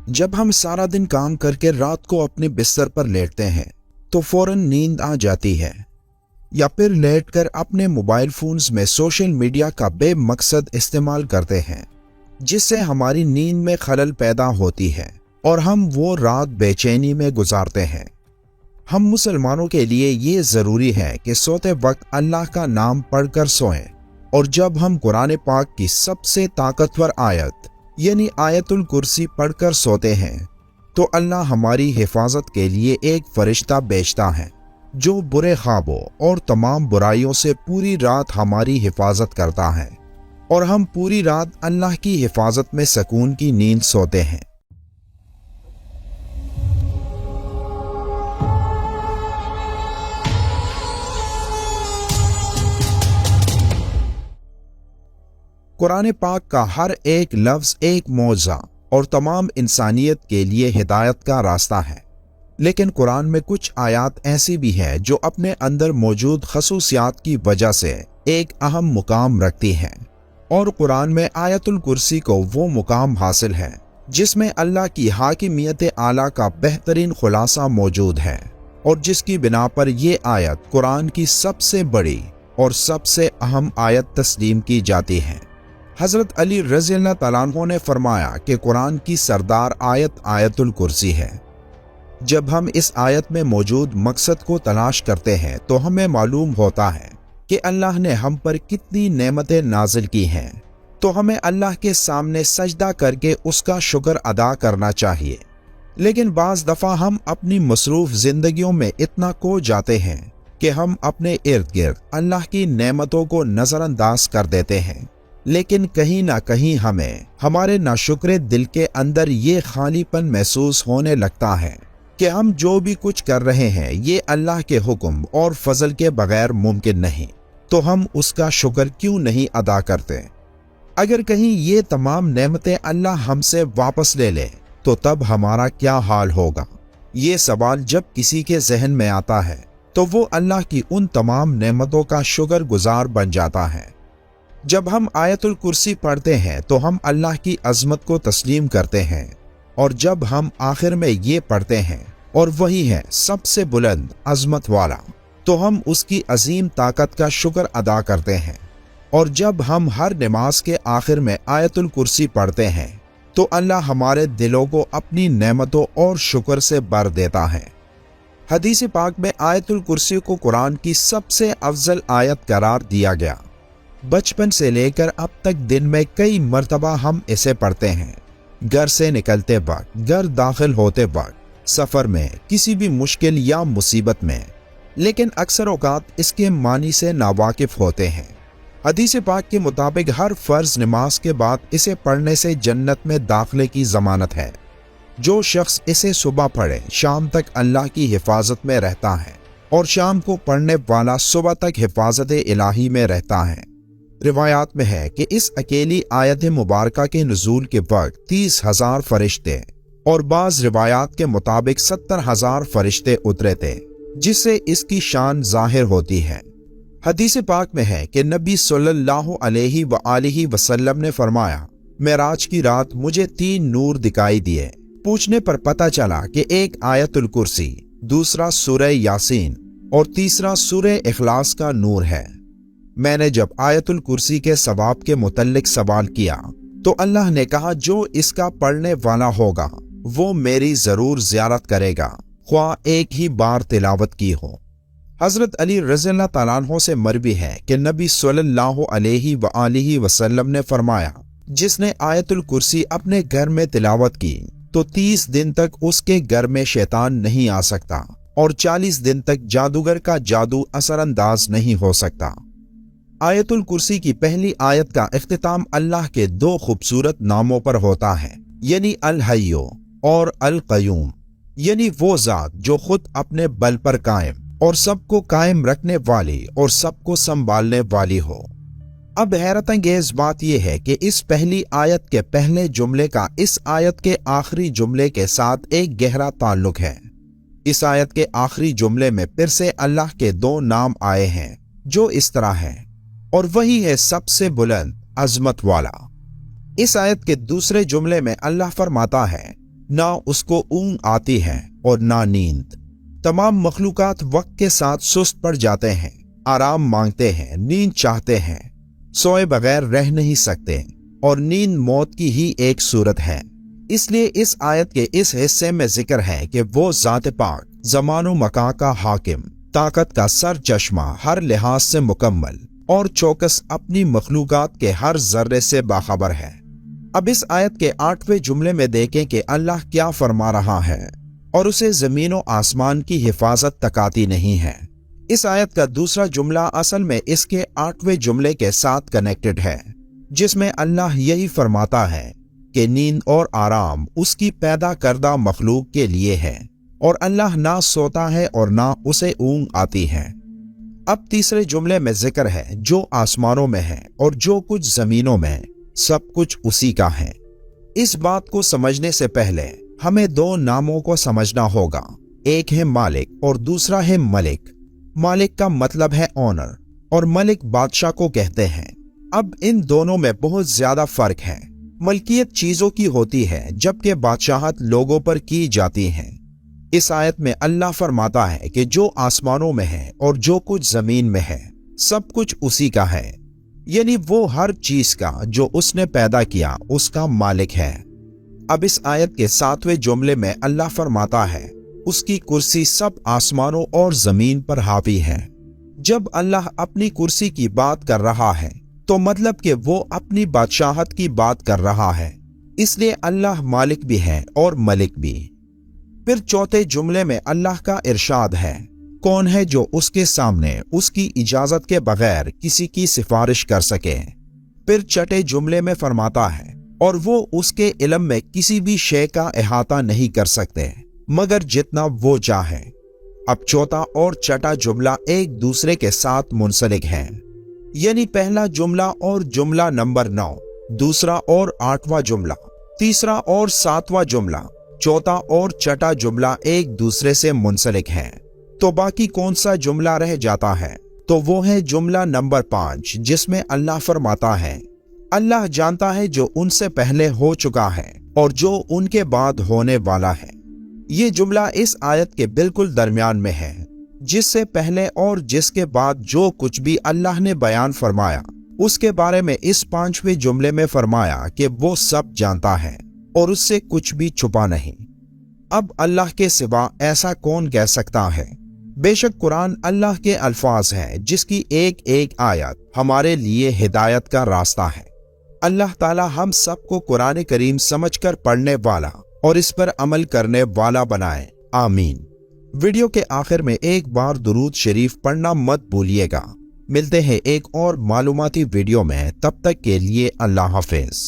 جب ہم سارا دن کام کر کے رات کو اپنے بستر پر لیٹتے ہیں تو فوراً نیند آ جاتی ہے، یا پھر لیٹ کر اپنے موبائل فونز میں سوشل میڈیا کا بے مقصد استعمال کرتے ہیں، جس سے ہماری نیند میں خلل پیدا ہوتی ہے اور ہم وہ رات بے چینی میں گزارتے ہیں۔ ہم مسلمانوں کے لیے یہ ضروری ہے کہ سوتے وقت اللہ کا نام پڑھ کر سوئیں، اور جب ہم قرآن پاک کی سب سے طاقتور آیت یعنی آیت الکرسی پڑھ کر سوتے ہیں تو اللہ ہماری حفاظت کے لیے ایک فرشتہ بھیجتا ہے جو برے خوابوں اور تمام برائیوں سے پوری رات ہماری حفاظت کرتا ہے، اور ہم پوری رات اللہ کی حفاظت میں سکون کی نیند سوتے ہیں۔ قرآن پاک کا ہر ایک لفظ ایک معجزہ اور تمام انسانیت کے لیے ہدایت کا راستہ ہے، لیکن قرآن میں کچھ آیات ایسی بھی ہیں جو اپنے اندر موجود خصوصیات کی وجہ سے ایک اہم مقام رکھتی ہیں، اور قرآن میں آیت الکرسی کو وہ مقام حاصل ہے جس میں اللہ کی حاکمیت اعلیٰ کا بہترین خلاصہ موجود ہے، اور جس کی بنا پر یہ آیت قرآن کی سب سے بڑی اور سب سے اہم آیت تسلیم کی جاتی ہے۔ حضرت علی رضی اللہ تعالیٰ عنہ نے فرمایا کہ قرآن کی سردار آیت آیت الکرسی ہے۔ جب ہم اس آیت میں موجود مقصد کو تلاش کرتے ہیں تو ہمیں معلوم ہوتا ہے کہ اللہ نے ہم پر کتنی نعمتیں نازل کی ہیں، تو ہمیں اللہ کے سامنے سجدہ کر کے اس کا شکر ادا کرنا چاہیے۔ لیکن بعض دفعہ ہم اپنی مصروف زندگیوں میں اتنا کھو جاتے ہیں کہ ہم اپنے ارد گرد اللہ کی نعمتوں کو نظر انداز کر دیتے ہیں، لیکن کہیں نہ کہیں ہمیں ہمارے ناشکرے دل کے اندر یہ خالی پن محسوس ہونے لگتا ہے کہ ہم جو بھی کچھ کر رہے ہیں یہ اللہ کے حکم اور فضل کے بغیر ممکن نہیں، تو ہم اس کا شکر کیوں نہیں ادا کرتے؟ اگر کہیں یہ تمام نعمتیں اللہ ہم سے واپس لے لے تو تب ہمارا کیا حال ہوگا؟ یہ سوال جب کسی کے ذہن میں آتا ہے تو وہ اللہ کی ان تمام نعمتوں کا شکر گزار بن جاتا ہے۔ جب ہم آیت الکرسی پڑھتے ہیں تو ہم اللہ کی عظمت کو تسلیم کرتے ہیں، اور جب ہم آخر میں یہ پڑھتے ہیں اور وہی ہے سب سے بلند عظمت والا، تو ہم اس کی عظیم طاقت کا شکر ادا کرتے ہیں۔ اور جب ہم ہر نماز کے آخر میں آیت الکرسی پڑھتے ہیں تو اللہ ہمارے دلوں کو اپنی نعمتوں اور شکر سے بھر دیتا ہے۔ حدیث پاک میں آیت الکرسی کو قرآن کی سب سے افضل آیت قرار دیا گیا۔ بچپن سے لے کر اب تک دن میں کئی مرتبہ ہم اسے پڑھتے ہیں، گھر سے نکلتے وقت، گھر داخل ہوتے وقت، سفر میں، کسی بھی مشکل یا مصیبت میں، لیکن اکثر اوقات اس کے معنی سے ناواقف ہوتے ہیں۔ حدیث پاک کے مطابق ہر فرض نماز کے بعد اسے پڑھنے سے جنت میں داخلے کی ضمانت ہے۔ جو شخص اسے صبح پڑھے شام تک اللہ کی حفاظت میں رہتا ہے، اور شام کو پڑھنے والا صبح تک حفاظت الہی میں رہتا ہے۔ روایات میں ہے کہ اس اکیلی آیت مبارکہ کے نزول کے وقت 30,000 فرشتے اور بعض روایات کے مطابق 70,000 فرشتے اترے تھے، جس سے اس کی شان ظاہر ہوتی ہے۔ حدیث پاک میں ہے کہ نبی صلی اللہ علیہ وآلہ وسلم نے فرمایا، معراج کی رات مجھے 3 نور دکھائی دیے۔ پوچھنے پر پتہ چلا کہ ایک آیت الکرسی، دوسرا سورہ یاسین اور تیسرا سورہ اخلاص کا نور ہے۔ میں نے جب آیت الکرسی کے ثواب کے متعلق سوال کیا تو اللہ نے کہا جو اس کا پڑھنے والا ہوگا وہ میری ضرور زیارت کرے گا، خواہ ایک ہی بار تلاوت کی ہو۔ حضرت علی رضی اللہ تعالیٰ عنہ سے مروی ہے کہ نبی صلی اللہ علیہ وآلہ وسلم نے فرمایا، جس نے آیت الکرسی اپنے گھر میں تلاوت کی تو 30 دن تک اس کے گھر میں شیطان نہیں آ سکتا، اور 40 دن تک جادوگر کا جادو اثر انداز نہیں ہو سکتا۔ آیت الکرسی کی پہلی آیت کا اختتام اللہ کے 2 خوبصورت ناموں پر ہوتا ہے، یعنی الحی اور القیوم، یعنی وہ ذات جو خود اپنے بل پر قائم اور سب کو قائم رکھنے والی اور سب کو سنبھالنے والی ہو۔ اب حیرت انگیز بات یہ ہے کہ اس پہلی آیت کے پہلے جملے کا اس آیت کے آخری جملے کے ساتھ ایک گہرا تعلق ہے۔ اس آیت کے آخری جملے میں پھر سے اللہ کے 2 نام آئے ہیں جو اس طرح ہیں، اور وہی ہے سب سے بلند عظمت والا۔ اس آیت کے دوسرے جملے میں اللہ فرماتا ہے، نہ اس کو اونگ آتی ہے اور نہ نیند۔ تمام مخلوقات وقت کے ساتھ سست پڑ جاتے ہیں، آرام مانگتے ہیں، نیند چاہتے ہیں، سوئے بغیر رہ نہیں سکتے، اور نیند موت کی ہی ایک صورت ہے۔ اس لیے اس آیت کے اس حصے میں ذکر ہے کہ وہ ذات پاک، زمان و مکان کا حاکم، طاقت کا سر چشمہ، ہر لحاظ سے مکمل اور چوکس، اپنی مخلوقات کے ہر ذرے سے باخبر ہے۔ اب اس آیت کے 8ویں جملے میں دیکھیں کہ اللہ کیا فرما رہا ہے، اور اسے زمین و آسمان کی حفاظت تک آتی نہیں ہے۔ اس آیت کا دوسرا جملہ اصل میں اس کے 8ویں جملے کے ساتھ کنیکٹڈ ہے، جس میں اللہ یہی فرماتا ہے کہ نیند اور آرام اس کی پیدا کردہ مخلوق کے لیے ہے، اور اللہ نہ سوتا ہے اور نہ اسے اونگ آتی ہے۔ اب تیسرے جملے میں ذکر ہے جو آسمانوں میں ہے اور جو کچھ زمینوں میں، سب کچھ اسی کا ہے۔ اس بات کو سمجھنے سے پہلے ہمیں دو ناموں کو سمجھنا ہوگا، ایک ہے مالک اور دوسرا ہے ملک۔ مالک کا مطلب ہے اونر، اور ملک بادشاہ کو کہتے ہیں۔ اب ان دونوں میں بہت زیادہ فرق ہے۔ ملکیت چیزوں کی ہوتی ہے، جبکہ بادشاہت لوگوں پر کی جاتی ہے۔ اس آیت میں اللہ فرماتا ہے کہ جو آسمانوں میں ہے اور جو کچھ زمین میں ہے، سب کچھ اسی کا ہے، یعنی وہ ہر چیز کا جو اس نے پیدا کیا اس کا مالک ہے۔ اب اس آیت کے 7ویں جملے میں اللہ فرماتا ہے اس کی کرسی سب آسمانوں اور زمین پر حاوی ہے۔ جب اللہ اپنی کرسی کی بات کر رہا ہے تو مطلب کہ وہ اپنی بادشاہت کی بات کر رہا ہے، اس لیے اللہ مالک بھی ہے اور ملک بھی۔ پھر چوتھے جملے میں اللہ کا ارشاد ہے، کون ہے جو اس کے سامنے اس کی اجازت کے بغیر کسی کی سفارش کر سکے؟ پھر چھٹے جملے میں فرماتا ہے، اور وہ اس کے علم میں کسی بھی شے کا احاطہ نہیں کر سکتے مگر جتنا وہ چاہے۔ اب چوتھا اور چھٹا جملہ ایک دوسرے کے ساتھ منسلک ہیں، یعنی پہلا جملہ اور جملہ نمبر 9، دوسرا اور 8واں جملہ، تیسرا اور 7واں جملہ، چوتھا اور چھٹا جملہ ایک دوسرے سے منسلک ہیں۔ تو باقی کون سا جملہ رہ جاتا ہے؟ تو وہ ہے جملہ نمبر 5، جس میں اللہ فرماتا ہے، اللہ جانتا ہے جو ان سے پہلے ہو چکا ہے اور جو ان کے بعد ہونے والا ہے۔ یہ جملہ اس آیت کے بالکل درمیان میں ہے، جس سے پہلے اور جس کے بعد جو کچھ بھی اللہ نے بیان فرمایا، اس کے بارے میں اس 5ویں جملے میں فرمایا کہ وہ سب جانتا ہے اور اس سے کچھ بھی چھپا نہیں۔ اب اللہ کے سوا ایسا کون کہہ سکتا ہے؟ بے شک قرآن اللہ کے الفاظ ہے، جس کی ایک ایک آیت ہمارے لیے ہدایت کا راستہ ہے۔ اللہ تعالی ہم سب کو قرآن کریم سمجھ کر پڑھنے والا اور اس پر عمل کرنے والا بنائے، آمین۔ ویڈیو کے آخر میں ایک بار درود شریف پڑھنا مت بھولیے گا۔ ملتے ہیں ایک اور معلوماتی ویڈیو میں، تب تک کے لیے اللہ حافظ۔